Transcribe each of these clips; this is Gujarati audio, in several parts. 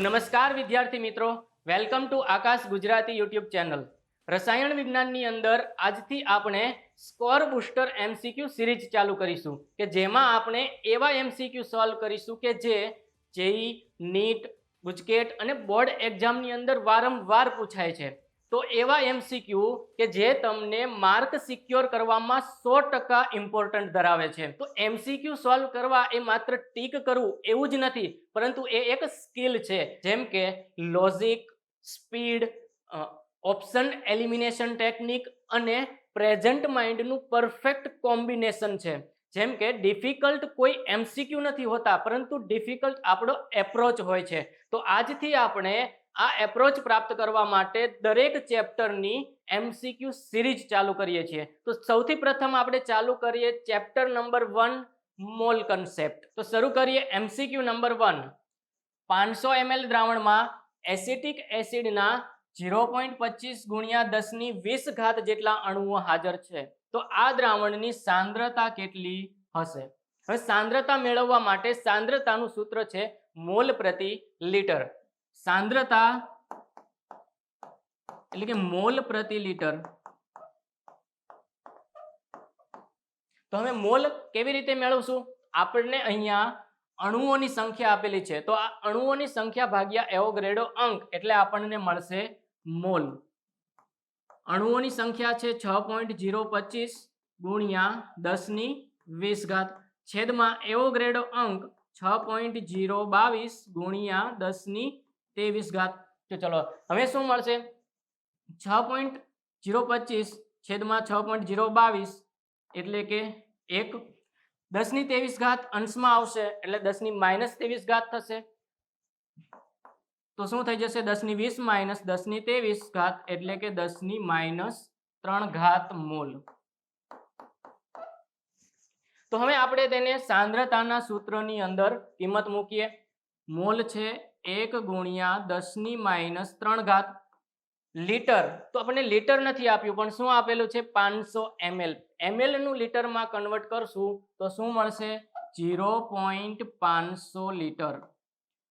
નમસ્કાર વિદ્યાર્થી મિત્રો, welcome to Akash Gujarati YouTube channel. રસાયણ વિજ્ઞાનની અંદર આજથી આપણે સ્કોર બૂસ્ટર એમસીક્યુ સિરીઝ ચાલુ કરીશું કે જેમાં આપણે એવા એમસીક્યુ સોલ્વ કરીશું કે જે જેઈ, નીટ, ગુજકેટ અને બોર્ડ એક્ઝામની અંદર વારંવાર પૂછાય છે. તો એવા એમસીક્યુ કે જે તમને માર્ક સિક્યોર કરવામાં 100% ઇમ્પોર્ટન્ટ ધરાવે છે. તો એમસીક્યુ સોલ્વ કરવા એ માત્ર ટીક કરવું એવું જ નથી, પરંતુ એ એક સ્કિલ છે. જેમ કે logic, speed, option elimination technique અને પ્રેઝન્ટ માઇન્ડનું પરફેક્ટ કોમ્બિનેશન છે. જેમ કે ડિફિકલ્ટ કોઈ એમસીક્યુ નથી હોતા, પરંતુ ડિફિકલ્ટ આપણો એપ્રોચ હોય છે. તો આજથી આપણે આ એપ્રોચ પ્રાપ્ત કરવા માટે દરેક ચેપ્ટરની એમસીક્યુ સિરીઝ ચાલુ કરીએ છીએ. તો સૌથી પ્રથમ આપણે ચાલુ કરીએ ચેપ્ટર નંબર 1 મોલ કન્સેપ્ટ. તો શરૂ કરીએ એમસીક્યુ નંબર 1. 500 ml દ્રાવણમાં એસિટિક એસિડના 0.25 ગુણ્યા 10⁻20 જેટલા અણુઓ હાજર છે. તો આ દ્રાવણની સાંદ્રતા કેટલી હશે? હવે સાંદ્રતા મેળવવા માટે સાંદ્રતાનું સૂત્ર છે મોલ પ્રતિ લીટર. સાંદ્રતા એટલે કે મોલ પ્રતિ લીટર. તો હવે મોલ કેવી રીતે મેળવશું? આપણને અહીંયા અણુઓની સંખ્યા આપેલી છે, તો આ અણુઓની સંખ્યા ભાગ્યા એવોગેડ્રો અંક એટલે આપણને મળશે મોલ. અણુઓની સંખ્યા છે 6.025 ગુણ્યા 10⁻20 છેદમાં એવોગેડ્રો અંક 6.022 ગુણ્યા 10⁻23. તો ચલો હવે શું મળશે? 6.025 છેદમાં 6.022 એટલે કે 1. 10⁻23 અંશમાં આવશે એટલે 10⁻−23 થશે. તો શું થઈ જશે? 10⁻20 - 10⁻23 એટલે કે 10⁻³ મોલ. તો હવે આપણે તેને સાંદ્રતાના સૂત્રની અંદર કિંમત મૂકીએ. મોલ છે 1 ગુણ્યા 10⁻³ લીટર. તો આપણને લીટર નથી આપ્યું, પણ શું આપેલું છે? 500 ml. ml નું લીટરમાં કન્વર્ટ કરશું તો શું મળશે? 0.500 લીટર.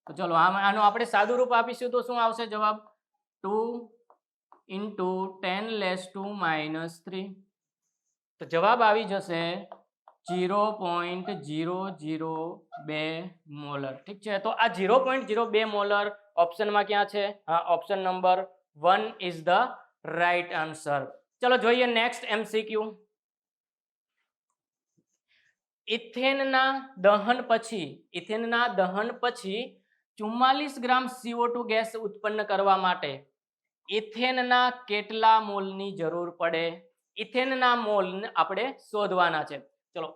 તો ચલો આનું આપણે સાદું રૂપ આપીશું તો શું આવશે જવાબ? 2 × 10⁻³ તો જવાબ આવી જશે 0.002 મોલર. ઠીક છે, તો આ 0.02 મોલર ઓપ્શનમાં ક્યાં છે? હા, option number 1 is the right answer. ચલો જોઈએ નેક્સ્ટ એમસીક્યુ. ઇથેનના દહન પછી 44 ગ્રામ CO2 ગેસ ઉત્પન્ન કરવા માટે ઇથેનના કેટલા મોલની જરૂર પડે? ઇથેનના મોલ આપણે શોધવાના છે. ચલો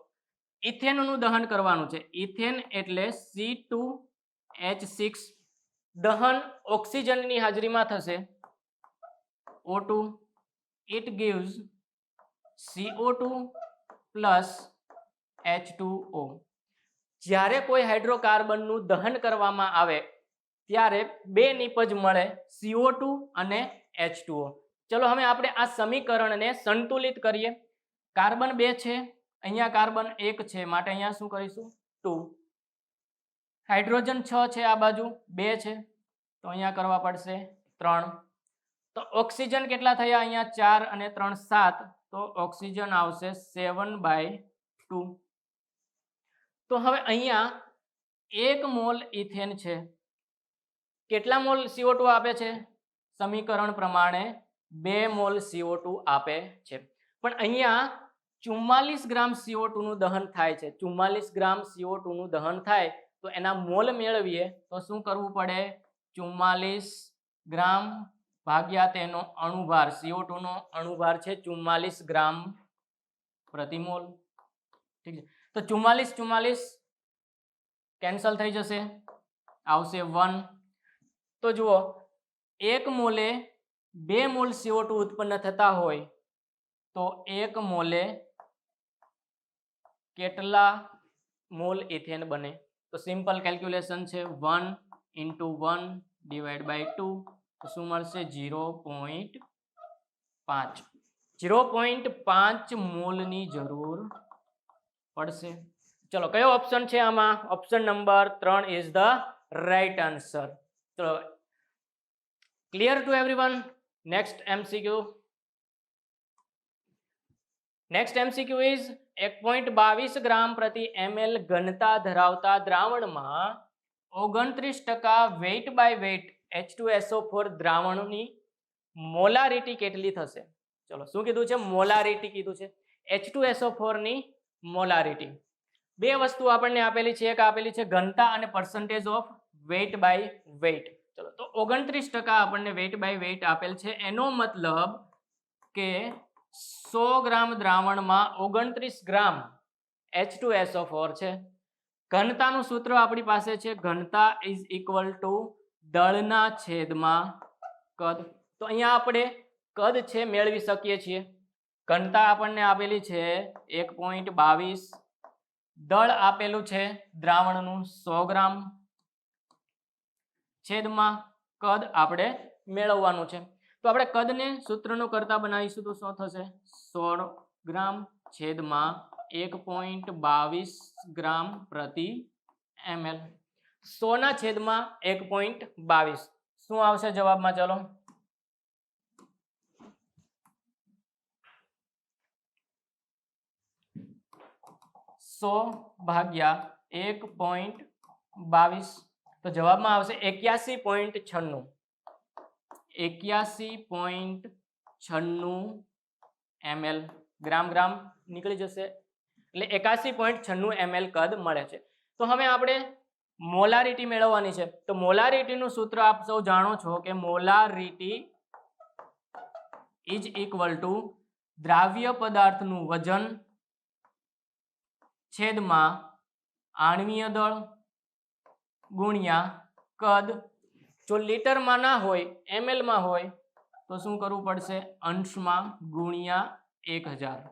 ઇથેનનું દહન કરવાનું છે. ઇથેન એટલે C2H6. દહન ઓક્સિજનની હાજરીમાં થશે O2. It gives CO2 plus H2O. જ્યારે કોઈ હાઇડ્રોકાર્બનનું દહન કરવામાં આવે ત્યારે બે નિપજ મળે, CO2 અને H2O. ચલો હવે આપણે આ સમીકરણને સંતુલિત કરીએ. કાર્બન 2 છે, અહીંયા કાર્બન 1 છે, માટે અહીંયા શું કરીશું? 2. હાઇડ્રોજન 6 છે, આ બાજુ 2 છે, તો અહીંયા કરવા પડશે 3. તો ઓક્સિજન કેટલા થયા? અહીંયા 4 અને 3 7, તો ઓક્સિજન આવશે 7/2. તો હવે અહીંયા 1 મોલ ઇથેન છે, કેટલા મોલ CO2 આપે છે? સમીકરણ પ્રમાણે 2 મોલ CO2 આપે છે. પણ અહીંયા 44 ગ્રામ CO2 નું દહન થાય છે. 44 ગ્રામ CO2 નું દહન થાય તો એના મોલ મેળવીએ તો શું કરવું પડે? 44 ગ્રામ ભાગ્યા તેનો અણુભાર. CO2 નો અણુભાર છે 44 ગ્રામ પ્રતિ મોલ. ઠીક છે, તો 44 કેન્સલ થઈ જશે, આવશે 1. તો જુઓ 1 મોલે 2 મોલ CO2 ઉત્પન્ન થતા હોય તો 1 મોલે કેટલા મોલ ઇથેન બને? તો સિમ્પલ કેલ્ક્યુલેશન છે 1 × 1 / 2. તો શું મળશે? 0.5. 0.5 મોલની જરૂર પડશે. ચલો કયો ઓપ્શન છે આમાં? Option number 3 is the right answer. તો clear to everyone? Next MCQ. Next MCQ is 1.22 gram પ્રતિ ml ઘનતા ધરાવતા દ્રાવણમાં 29% વેઇટ બાય વેઇટ H2SO4 દ્રાવણની મોલારિટી કેટલી થશે? ચલો શું કીધું છે? મોલારિટી કીધું છે. H2SO4 ની મોલારિટી. બે વસ્તુ આપણને આપેલી છે, એક આપેલી છે ઘનતા અને percentage of weight by weight. ચલો તો 29% આપણને વેઇટ બાય વેઇટ આપેલ છે. એનો મતલબ કે 100 ગ્રામ દ્રાવણમાં 29 ગ્રામ H2SO4 છે. ઘનતાનું સૂત્ર આપણી પાસે છે, ઘનતા ઇઝ ઇક્વલ ટુ દળના છેદમાં કદ. તો અહીંયા આપણે કદ છે મેળવી શકીએ છીએ. ઘનતા આપણને આપેલી છે 1.22, દળ આપેલું છે દ્રાવણનું 100 ગ્રામ, છેદમાં કદ આપણે મેળવવાનું છે. તો આપણે કદને સૂત્રનું કરતા બનાવીશું તો શું થશે? 100 ગ્રામ છેદમાં 1.22 ગ્રામ પ્રતિ ml. 100 ના છેદમાં 1.22 શું આવશે જવાબમાં? ચલો 100 ભાગ્યા 1.22 તો જવાબમાં આવશે 81.96. 81.96 ml. ગ્રામ ગ્રામ નીકળી જશે એટલે 81.96 ml કદ મળે છે. તો હવે આપણે મોલારિટી મેળવવાની છે. તો મોલારિટીનું સૂત્ર આપ સૌ જાણો છો કે મોલારિટી ઇઝ ઇક્વલ ટુ દ્રાવ્ય પદાર્થનું વજન છેદમાં આણ્વીય દળ ગુણ્યા કદ. જો લીટરમાં ના હોય, ml માં હોય તો શું કરવું પડશે? અંશમાં ગુણ્યા 1000.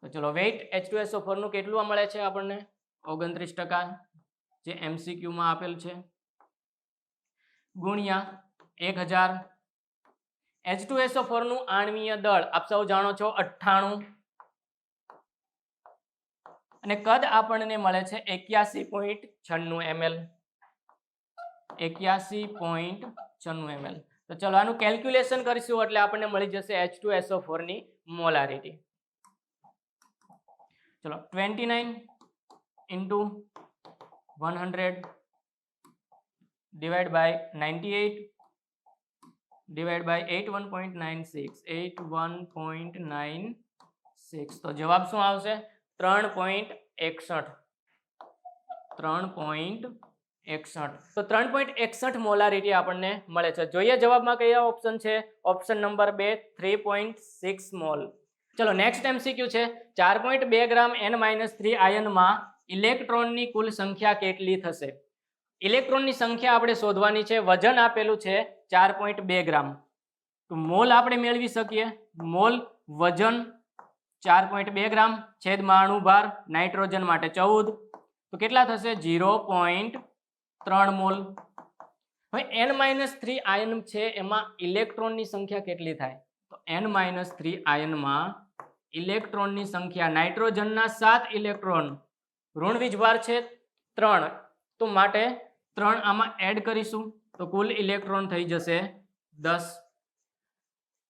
તો ચલો વેઇટ H2SO4 નું કેટલું મળે છે આપણને? 29%, જે MCQ માં આપેલ છે, ગુણ્યા 1000. H2SO4 નું આણ્વીય દળ આપ સૌ જાણો છો 98 અને કદ આપણને મળે છે 81.96 ml. 81.96 ml. તો ચલો આનું કેલ્ક્યુલેશન કરીશું એટલે આપણને મળી જશે H2SO4 ની મોલારિટી. ચલો 29 into 100 divided by 98 divided by 81.96. 81.96 તો જવાબ શું આવશે? 3.61. 3.61. તો 3.61 મોલારિટી આપણને મળે છે. જોઈએ જવાબમાં કયા ઓપ્શન છે? Option number 2 3.6 mall. ચલો નેક્સ્ટ MCQ છે 4.2 ગ્રામ N-3 આયનમાં ઇલેક્ટ્રોનની કુલ સંખ્યા કેટલી થશે? ઇલેક્ટ્રોનની સંખ્યા આપણે શોધવાની છે. વજન આપેલું છે 4.2 ગ્રામ. તો મોલ આપણે મેળવી શકીએ. મોલ વજન 4.2 ગ્રામ છેદમાં અણુભાર નાઇટ્રોજન માટે 14 તો કેટલા થશે? 0.3 મોલ. હવે N-3 આયન છે એમાં ઇલેક્ટ્રોનની સંખ્યા કેટલી થાય? તો N-3 આયનમાં ઇલેક્ટ્રોનની સંખ્યા, નાઇટ્રોજનના 7 ઇલેક્ટ્રોન, ઋણ વીજભાર છે 3 તો માટે 3 આમાં એડ કરીશું તો કુલ ઇલેક્ટ્રોન થઈ જશે 10.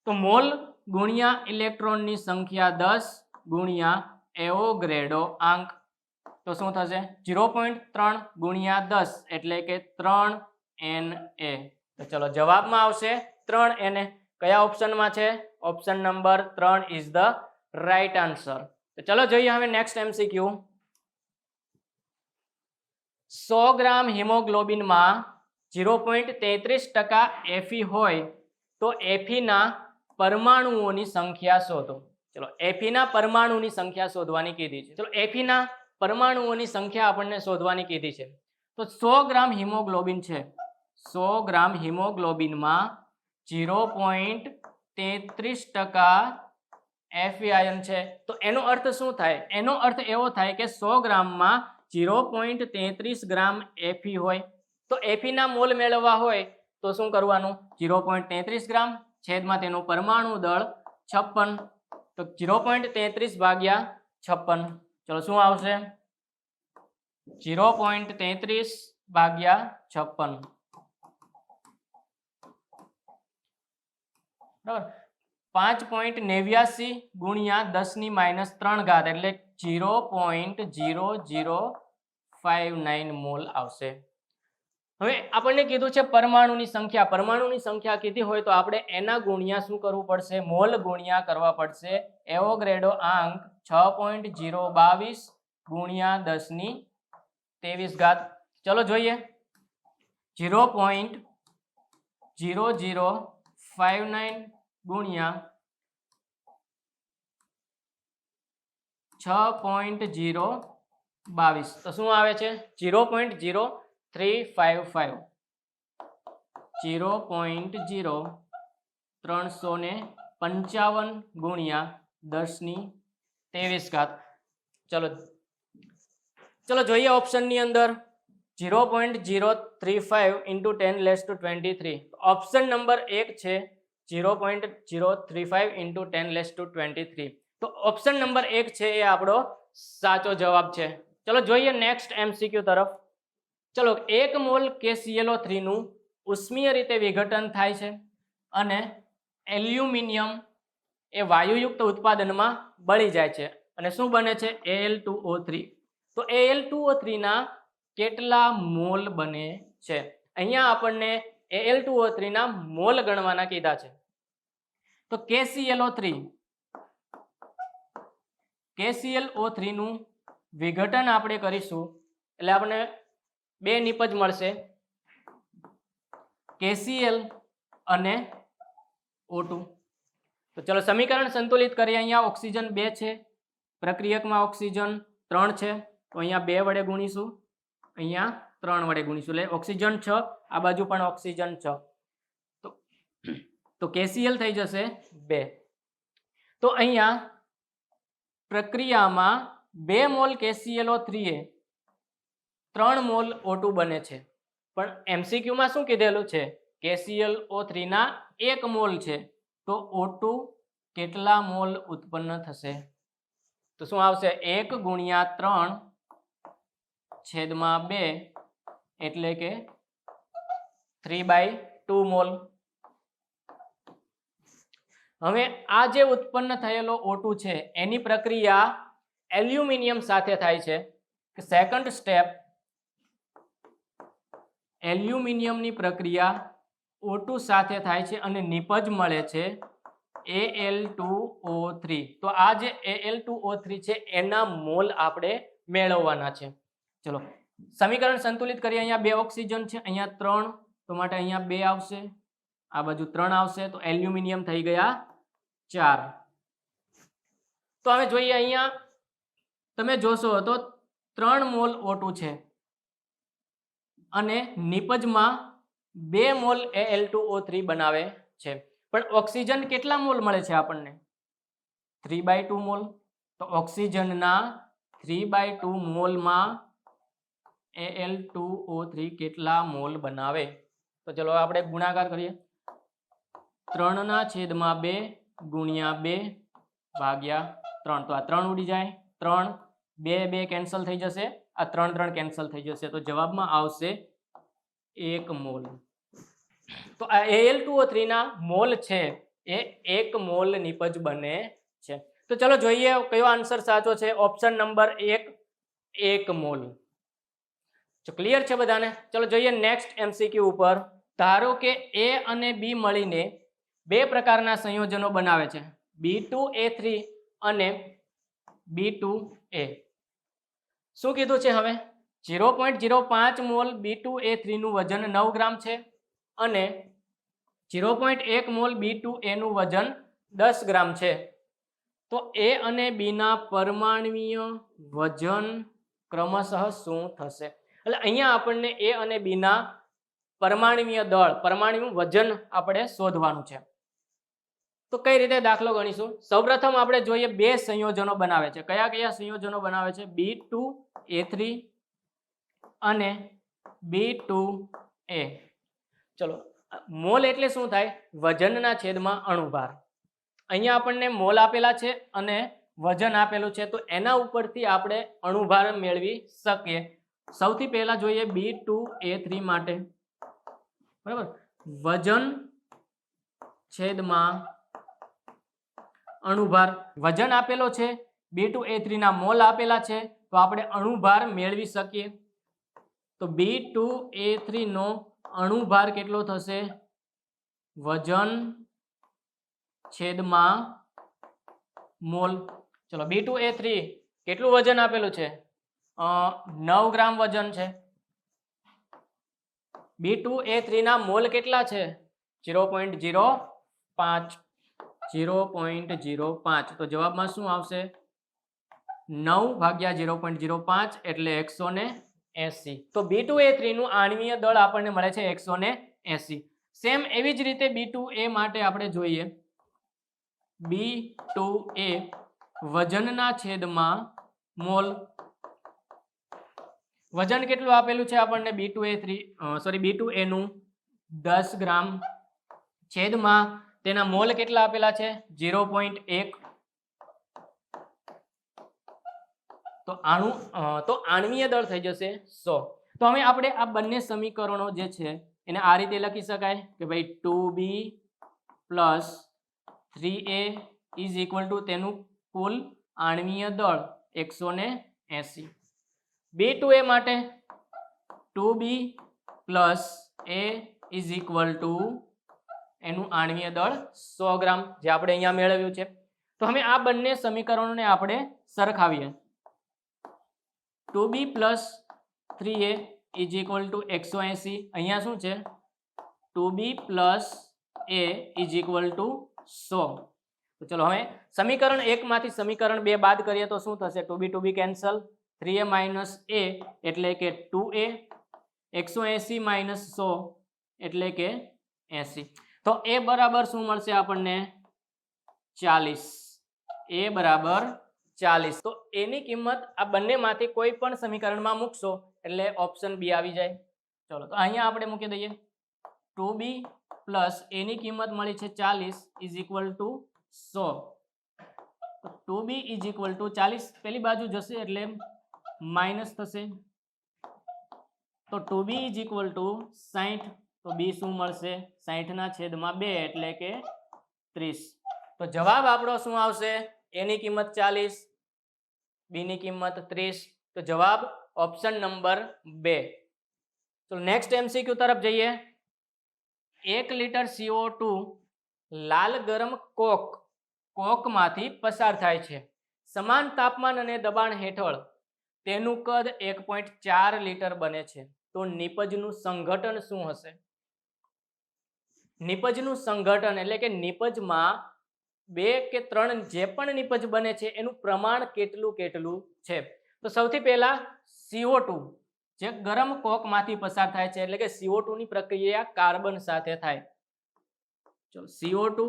તો મોલ ગુણ્યા ઇલેક્ટ્રોનની સંખ્યા 10 ગુણ્યા એવોગ્રેડો આંક તો શું થશે? 0.3 ગુણ્યા 10 એટલે કે 3 Na. તો ચલો જવાબમાં આવશે 3 Na. કયા ઓપ્શનમાં છે? Option number 3 is the right answer. તો ચલો જોઈએ હવે નેક્સ્ટ MCQ. 100 ગ્રામ હિમોગ્લોબિનમાં 0.33% Fe હોય તો Fe ના પરમાણુઓની સંખ્યા શોધો. ચલો Fe ના પરમાણુની સંખ્યા શોધવાની કીધી છે. ચલો Fe ના પરમાણુઓની સંખ્યા આપણને શોધવાની કીધી છે. તો 100 ગ્રામ હિમોગ્લોબિન છે. 100 ગ્રામ હિમોગ્લોબિનમાં 0.33% Fe આયન છે. તો એનો અર્થ શું થાય? એનો અર્થ એવો થાય કે 100 ગ્રામમાં 0.33 ગ્રામ Fe હોય. તો Fe ના મોલ મેળવવા હોય તો શું કરવાનું? 0.33 ગ્રામ છેદમાં તેનું પરમાણુ દળ 56 તો 0.33 ભાગ્યા 56. ચલો શું આવશે? 0.33 ભાગ્યા 56. બરાબર 5.89 ગુણ્યા 10⁻³ એટલે 0.0059 મોલ આવશે. હવે આપણને કીધું છે પરમાણુની સંખ્યા કીધી હોય તો આપણે એના ગુણ્યા શું કરવું પડશે? મોલ ગુણ્યા કરવા પડશે. એવોગ્રેડો આંક 6.022 ગુણ્યા 10⁻23. ચલો જોઈએ. 0.0059 ગુણ્યા 6.022 તો શું આવે છે? 0.0355. 0.0355 ગુણ્યા 10⁻23. ચલો જોઈએ ઓપ્શનની અંદર 0.035 into 10⁻23. ઓપ્શન નંબર 1 છે 0.035 into 10⁻23. તો ઓપ્શન નંબર 1 છે એ આપણો સાચો જવાબ છે. ચલો જોઈએ નેક્સ્ટ MCQ તરફ. ચલો 1 મોલ KClO3 નું ઉષ્મીય રીતે વિઘટન થાય છે અને એલ્યુમિનિયમ એ વાયુયુક્ત ઉત્પાદનમાં બળી જાય છે અને શું બને છે? Al2O3. તો Al2O3 ના કેટલા મોલ બને છે? અહીંયા આપણને Al2O3 ના મોલ ગણવાના કીધા છે. તો KClO3 નું વિઘટન આપણે કરીશું એટલે આપણને બે નિપજ મળશે, KCl અને O2. તો ચલો સમીકરણ સંતુલિત કરીએ. અહીંયા ઓક્સિજન 2 છે, પ્રક્રિયકમાં ઓક્સિજન 3 છે, તો અહીંયા 2 વડે ગુણીશું, અહીંયા 3 વડે ગુણીશું એટલે ઓક્સિજન 6, આ બાજુ પણ ઓક્સિજન 6. તો KCl થઈ જશે 2. તો અહીંયા પ્રક્રિયામાં 2 મોલ KClO3 એ 3 મોલ O2 બને છે. પણ MCQ માં શું કીધેલું છે? KClO3 ના 1 મોલ છે, તો O2 કેટલા મોલ ઉત્પન્ન થશે? તો શું આવશે? 1 ગુણ્યા 3/2 એટલે કે 3/2 મોલ. હવે આ જે ઉત્પન્ન થયેલો O2 છે એની પ્રક્રિયા એલ્યુમિનિયમ સાથે થાય છે. સેકન્ડ સ્ટેપ, એલ્યુમિનિયમની પ્રક્રિયા O2 સાથે થાય છે અને નિપજ મળે છે Al2O3. તો આ જે Al2O3 છે એના મોલ આપણે મેળવવાના છે. ચલો સમીકરણ સંતુલિત કરીએ. અહીંયા 2 ઓક્સિજન છે, અહીંયા 3, તો માટે અહીંયા 2 આવશે, આ બાજુ 3 આવશે, તો એલ્યુમિનિયમ થઈ ગયા 4. તો હવે જોઈએ અહીંયા તમે જોશો તો 3 મોલ O2 છે અને નિપજમાં 2 મોલ Al2O3 બનાવે છે. પણ ઓક્સિજન કેટલા મોલ મળે છે આપણને? 3/2 મોલ. તો ઓક્સિજનના 3/2 મોલમાં Al2O3 કેટલા મોલ બનાવે? તો ચલો આપણે ગુણાકાર કરીએ. 3/2 ગુણ્યા 2 ભાગ્યા 3. તો આ 3 ઉડી જાય, 3 2 કેન્સલ થઈ જશે, આ 3 કેન્સલ થઈ જશે, તો જવાબમાં આવશે 1 મોલ. તો આ Al2O3 ના મોલ છે એ 1 મોલ નિપજ બને છે. તો ચલો જોઈએ કયો આન્સર સાચો છે. Option number 1 mall. તો ક્લિયર છે બધાને? ચલો જોઈએ નેક્સ્ટ MCQ ઉપર. ધારો કે A અને B મળીને 2 પ્રકારના સંયોજનો બનાવે છે, B2A3 અને B2A. શું કીધું છે? હવે 0.05 મોલ B2A3 નું વજન 9 ગ્રામ છે અને 0.1 મોલ B2A નું વજન 10 ગ્રામ છે. તો A અને B ના પરમાણ્વીય વજન ક્રમશઃ શું થશે? એટલે અહીંયા આપણને A અને B ના પરમાણ્વીય દળ, પરમાણ્વીય વજન આપણે શોધવાનું છે. તો કઈ રીતે દાખલો ગણીશું? સૌપ્રથમ આપણે જોઈએ 2 સંયોજનો બનાવે છે. કયા કયા સંયોજનો બનાવે છે? B2A3 અને B2A. ચલો મોલ એટલે શું થાય? વજનના છેદમાં અણુભાર. અહીંયા આપણને મોલ આપેલા છે અને વજન આપેલું છે, તો એના ઉપરથી આપણે અણુભાર મેળવી શકીએ. સૌથી પહેલા જોઈએ B2A3 માટે, બરાબર, વજન છેદમાં અણુભાર. વજન આપેલો છે, B2A3 ના મોલ આપેલા છે, તો આપણે અણુભાર મેળવી શકીએ. તો B2A3 નો અણુભાર કેટલો થશે? વજન છેદમાં મોલ. ચલો B2A3 કેટલું વજન આપેલું છે? 9 ગ્રામ વજન છે. B2A3 ના મોલ કેટલા છે? 0.05. 0.05. તો જવાબમાં શું આવશે? 9 ભાગ્યા 0.05 એટલે 180. તો B2A3 નું આણ્વીય દળ આપણને મળે છે 180. સેમ એવી જ રીતે B2A માટે આપણે જોઈએ. B2A વજનના છેદમાં મોલ. વજન કેટલું આપેલું છે આપણને? B2A નું 10 ગ્રામ છેદમાં તેના મોલ કેટલા આપેલા છે? 0.1. તો આણ્વીય દળ થઈ જશે 100. તો હવે આપણે આ બંને સમીકરણો જે છે એને આ રીતે લખી શકાય કે ભાઈ 2B plus 3A is equal to તેનું કુલ આણ્વીય દળ 180. B2A માટે 2B plus A is equal to એનું આણ્વીય દળ 100 ગ્રામ, જે આપણે અહીંયા મેળવ્યું છે. તો હવે આ બંને સમીકરણોને આપણે સરખાવીએ. 2B plus 3A is equal to 180. અહીંયા શું છે? 2B plus A is equal to 100. તો ચલો હવે સમીકરણ 1 માંથી સમીકરણ 2 બાદ કરીએ તો શું થશે? 2B cancel. 3A minus A એટલે કે 2A. 180 માઇનસ 100 એટલે કે 80. તો A બરાબર શું મળશે આપણને? 40. A બરાબર 40. તો એની કિંમત આ બંનેમાંથી કોઈ પણ સમીકરણમાં મૂકશો એટલે ઓપ્શન બી આવી જાય. ચલો તો અહીંયા આપણે મૂકી દઈએ. 2B પ્લસ એની કિંમત મળી છે 40 is equal to 100. 2B is equal to 40 પેલી બાજુ જશે એટલે માઇનસ થશે. તો 2B ઇઝ ઇક્વલ ટુ 60. તો B શું મળશે? 60 ના છેદમાં 2 એટલે કે 30. તો જવાબ આપણો શું આવશે? A ની કિંમત 40, B ની કિંમત 30. તો જવાબ ઓપ્શન નંબર 2. તો નેક્સ્ટ MCQ તરફ જઈએ. 1 લીટર CO2 લાલ ગરમ કોકમાંથી પસાર થાય છે. સમાન તાપમાન અને દબાણ હેઠળ તેનું કદ 1.4 લીટર બને છે. તો નિપજનું સંઘટન શું હશે? નિપજનું સંઘટન એટલે કે નિપજમાં 2 કે 3 જે પણ નિપજ બને છે એનું પ્રમાણ કેટલું છે? તો સૌથી પહેલા CO2 જે ગરમ કોકમાંથી પસાર થાય છે એટલે કે CO2 ની પ્રક્રિયા કાર્બન સાથે થાય. ચલો CO2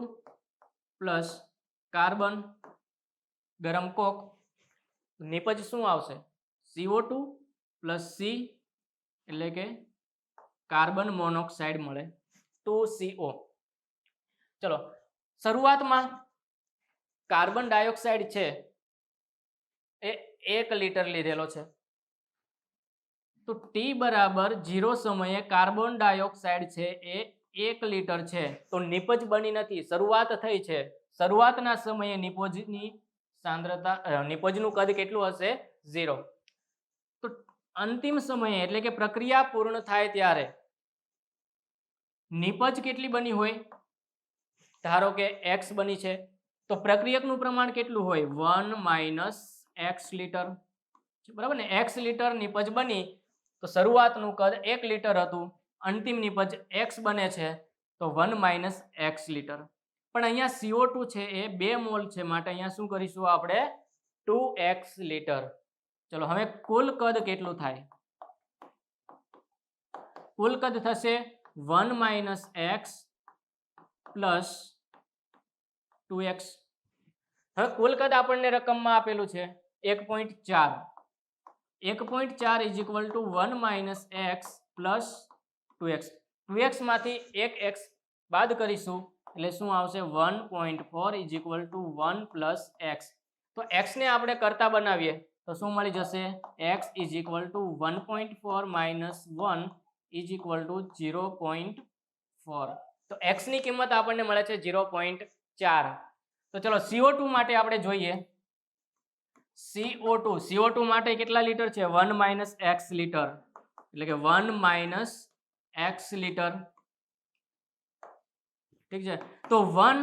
પ્લસ કાર્બન ગરમ કોક, નિપજ શું આવશે? CO2 પ્લસ C એટલે કે કાર્બન મોનોક્સાઇડ મળે 2CO. ચલો શરૂઆતમાં કાર્બન ડાયોક્સાઇડ છે એ 1 લીટર લીધેલો છે. તો T બરાબર 0 સમયે કાર્બન ડાયોક્સાઇડ છે એ 1 લીટર છે. તો નિપજ બની નથી, શરૂઆત થઈ છે. શરૂઆતના સમયે નિપજની સાંદ્રતા નિપજનું કદ કેટલું હશે? 0. તો અંતિમ સમયે એટલે કે પ્રક્રિયા પૂર્ણ થાય ત્યારે નિપજ કેટલી બની હોય? ધારો કે X બની છે તો પ્રક્રિયકનું પ્રમાણ કેટલું હોય? 1 માઇનસ X લીટર. બરાબર ને? X લીટર નિપજ બની તો શરૂઆતનું કદ 1 લીટર હતું, અંતિમ નિપજ X બને છે તો 1 માઇનસ X લીટર. પણ અહીંયા CO2 છે એ 2 મોલ છે માટે અહીંયા શું કરીશું આપણે? 2X litre. ચલો હવે કુલ કદ કેટલું થાય? કુલ કદ થશે 1 માઇનસ X પ્લસ 2X. હવે કુલ કદ આપણને રકમમાં આપેલું છે 1.4. 1.4 is equal to 1 minus X plus 2X. 2X માંથી 1X બાદ કરીશું એટલે શું આવશે? 1.4 is equal to 1 plus X. તો X ને આપણે કરતા બનાવીએ તો શું મળી જશે? X is equal to 1.4 minus 1 is equal to 0.4. તો X ની કિંમત આપણને મળે છે 0.4. તો ચલો CO2 માટે આપણે જોઈએ. CO2 માટે કેટલા લીટર છે? 1 - x લીટર, એટલે કે 1 - x લીટર. ઠીક છે, તો 1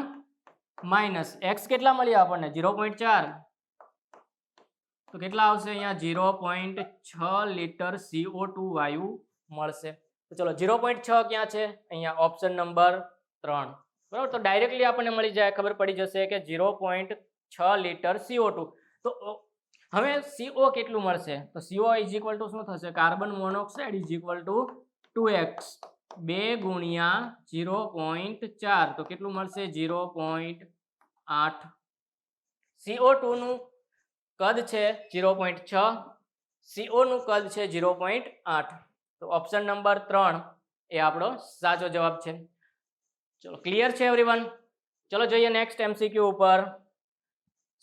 - x કેટલા મળ્યા આપણને? 0.4. તો કેટલા આવશે અહીંયા? 0.6 લીટર CO2 વાયુ મળશે. તો ચલો 0.6 ક્યાં છે? અહીંયા ઓપ્શન નંબર 3. બરાબર, તો ડાયરેક્ટલી આપણને મળી જાય, ખબર પડી જશે કે 0.6 લીટર CO2. તો હવે CO કેટલું મળશે? તો CO ઇઝ ઇક્વલ ટુ શું થશે? Carbon monoxide is equal to 2x 2 ગુણ્યા 0.4, તો કેટલું મળશે? 0.8. CO2 નું કદ છે 0.6, CO નું કદ છે 0.8. તો ઓપ્શન નંબર 3 એ આપણો સાચો જવાબ છે. ચલો, ક્લિયર છે એવરીવન? ચલો જોઈએ નેક્સ્ટ MCQ ઉપર.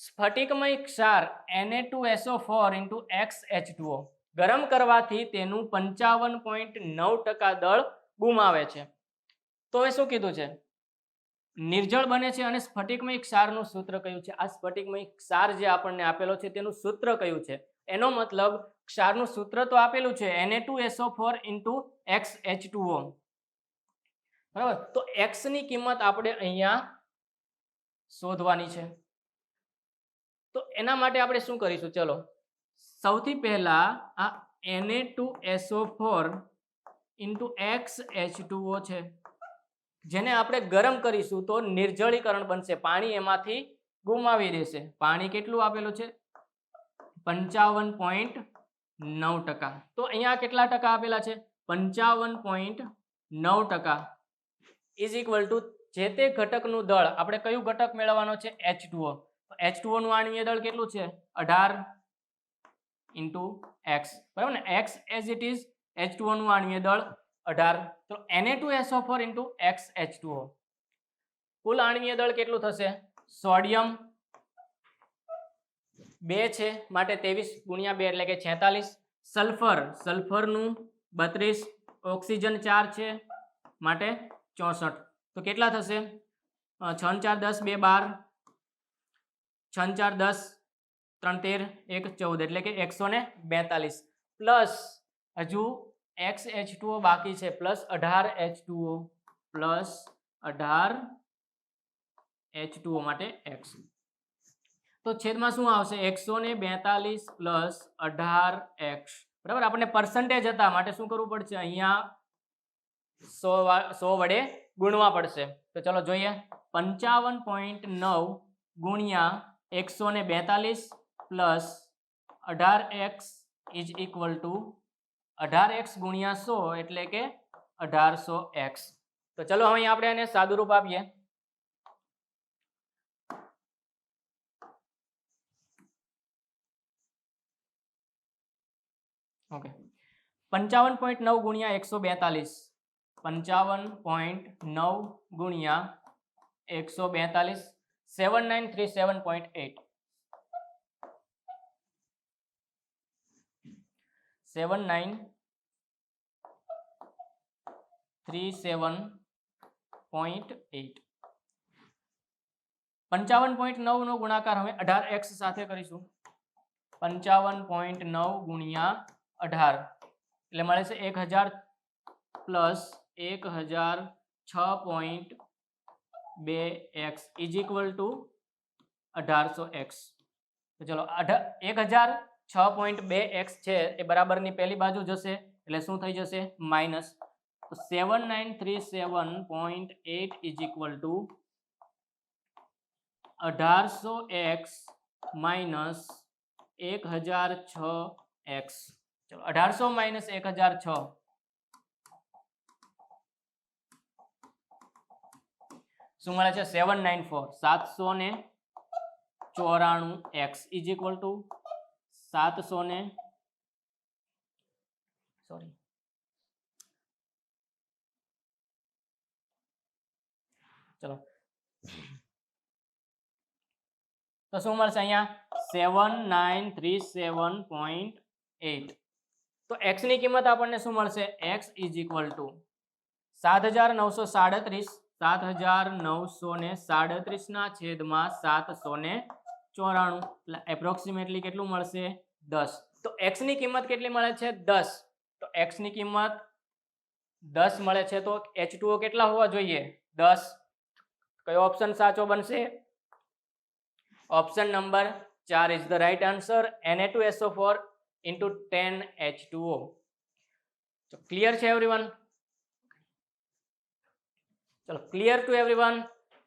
સ્ફટિકમય ક્ષાર Na2SO4 × XH2O ગરમ કરવાથી તેનું 55.9% દળ ગુમાવે છે. તો એ શું કીધું છે? નિર્જળ બને છે અને સ્ફટિકમય ક્ષારનું સૂત્ર કયું છે? આ સ્ફટિકમય ક્ષાર જે આપણને આપેલો છે તેનું સૂત્ર કયું છે? એનો મતલબ ક્ષારનું સૂત્ર તો આપેલું છે Na2SO4 × XH2O. બરાબર, તો x ની કિંમત આપણે અહીંયા શોધવાની છે. તો એના માટે આપણે શું કરીશું? ચલો, સૌથી પહેલા આ Na2SO4 × XH2O છે, જેને આપણે ગરમ કરીશું તો નિર્જળીકરણ બનશે, પાણી એમાંથી ગુમાવી દેશે. પાણી કેટલું આપેલું છે? 55.9%. તો અહીંયા કેટલા ટકા આપેલા છે? 55.9% ઇઝ ઇક્વલ ટુ જે તે ઘટકનું દળ. આપણે કયું ઘટક મેળવવાનો છે? H2O. તો H2O નું આણ્વીય દળ કેટલું છે? 18 × x. બરાબર ને? x as it is H2O નું આણ્વીય દળ 18. તો Na2SO4 × XH2O કુલ આણ્વીય દળ કેટલું થશે? સોડિયમ 2 છે માટે 23 × 2 એટલે કે 46. સલ્ફરનું 32, ઓક્સિજન 4 છે માટે 64. તો કેટલા થશે? 6 × 4 = 10, 2 = 12, 6 × 4 = 10, 3 = 13, 1 = 14, એટલે કે 142 પ્લસ હજુ XH2O બાકી છે, પ્લસ 18H2O પ્લસ 18H2O માટે x. તો છેદમાં શું આવશે? 142 પ્લસ 18x. બરાબર, આપણને પર્સન્ટેજ હતા માટે શું કરવું પડશે? અહીંયા 100 વડે ગુણવા પડશે. તો ચલો જોઈએ. 55.9 ગુણ્યા 142 plus 18x is equal to 18x ગુણ્યા 100 એટલે કે 1800x. તો ચલો હવે આપણે એને સાદું રૂપ આપીએ. ઓકે, 55.9 ગુણ્યા 142, 55.9 ગુણ્યા 142, 7937.8, 7937.8. 55.9 નો ગુણાકાર હવે 18x સાથે કરીશું. 55.9 ગુણ્યા 18 એટલે મળે છે 1000 plus 1006.2x is equal to 1800x. તો ચલો 1006.2x છે એ બરાબરની પહેલી બાજુ જશે એટલે શું થઈ જશે? માઇનસ. તો 7937.8 is equal to 1800x minus 1006x. ચલો 1800 માઇનસ 1006 શું મળે છે? 794x is equal to 700 sorry ચલો તો શું મળશે અહીંયા? 7937.8. તો x ની કિંમત આપણને શું મળશે? x ઇઝ ઇક્વલ ટુ 7937 7937 ના છેદમાં 794 એટલે એપ્રોક્સિમેટલી કેટલું મળશે 10. તો x ની કિંમત કેટલી મળે છે 10. તો x ની કિંમત 10 મળે છે તો H2O કેટલા હોવા જોઈએ 10. કયો ઓપ્શન સાચો બનશે? Option number 4 is the right answer. Na2SO4 into 10H2O. So clear છે એવરીવન? ચલો ક્લિયર ટુ એવરીવન.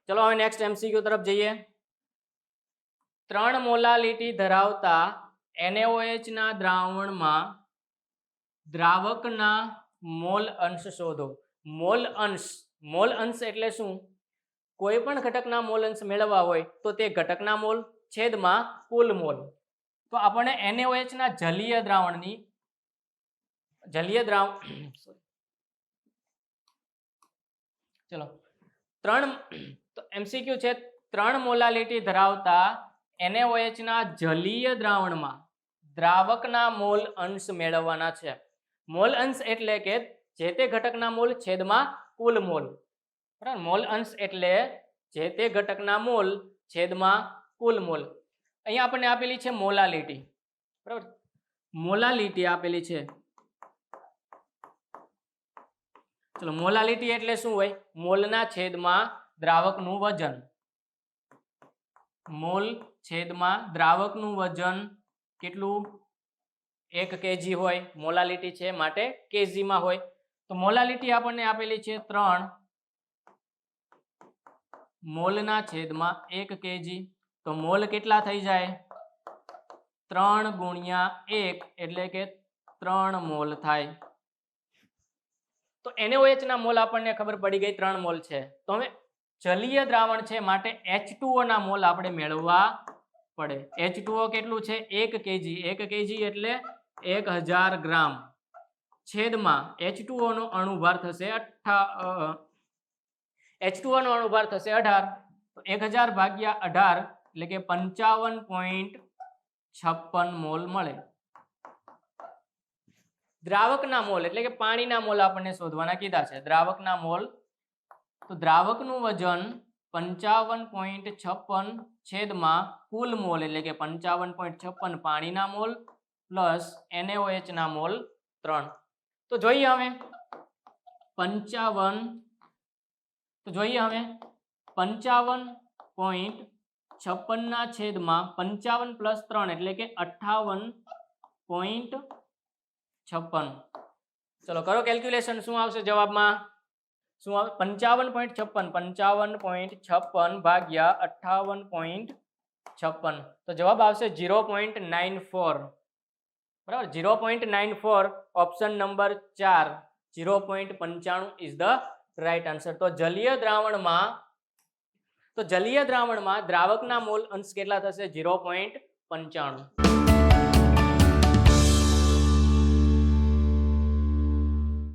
ચલો હવે નેક્સ્ટ MCQ તરફ જઈએ. 3 મોલાલિટી ધરાવતા NaOH ના દ્રાવણમાં દ્રાવકના મોલ અંશ શોધો. મોલ અંશ એટલે શું? કોઈ પણ ઘટકના મોલ અંશ મેળવવા હોય તો તે ઘટકના મોલ છેદમાં કુલ મોલ. તો આપણને NaOH ના જલીય દ્રાવણ ચલો 3 તો MCQ છે 3 મોલાલિટી ધરાવતા NaOH ના જલીય દ્રાવણમાં દ્રાવકના મોલ અંશ મેળવવાના છે. મોલ અંશ એટલે કે જે તે ઘટકના મોલ છેદમાં કુલ મોલ. બરાબર, મોલ અંશ એટલે જે તે ઘટકના મોલ છેદમાં કુલ મોલ. અહીંયા આપણને આપેલી છે મોલાલિટી. બરાબર, મોલાલિટી આપેલી છે. ચલો મોલાલિટી એટલે શું હોય? મોલના છેદમાં દ્રાવકનું વજન. મોલ છેદમાં દ્રાવકનું વજન કેટલું? 1 kg હોય. મોલાલિટી છે માટે kg માં હોય. તો મોલાલિટી આપણને આપેલી છે 3 મોલના છેદમાં 1 kg. તો મોલ કેટલા થઈ જાય? 3 ગુણ્યા 1 એટલે કે 3 મોલ થાય. તો NaOH ના મોલ આપણને ખબર પડી ગઈ 3 મોલ છે. તો હવે જલીય દ્રાવણ છે માટે H2O ના મોલ આપણે મેળવવા પડે. H2O કેટલું છે? 1 kg. 1 kg એટલે 1000 ગ્રામ છેદમાં H2O નો અણુભાર થશે 18. તો 1000 ભાગ્યા 18 એટલે કે 55.56 મોલ મળે. દ્રાવકના મોલ એટલે કે પાણીના મોલ આપણને શોધવાના કીધા છે. દ્રાવકના મોલ, તો દ્રાવકનું વજન 55.56 છેદમાં કુલ મોલ એટલે કે 55.56 પાણીના મોલ પ્લસ NaOH ના મોલ 3. તો જોઈએ હવે 55.56 ના છેદમાં 55 પ્લસ 3 એટલે કે 58.56. ચલો કરો કેલ્ક્યુલેશન. શું આવશે જવાબમાં? શું આવે? 55.56 ભાગ્યા 58.56. તો જવાબ આવશે 0.94. બરાબર, 0.94. Option number 4 0.95 is the right answer. તો જલીય દ્રાવણમાં દ્રાવકના મોલ અંશ કેટલા થશે? 0.95.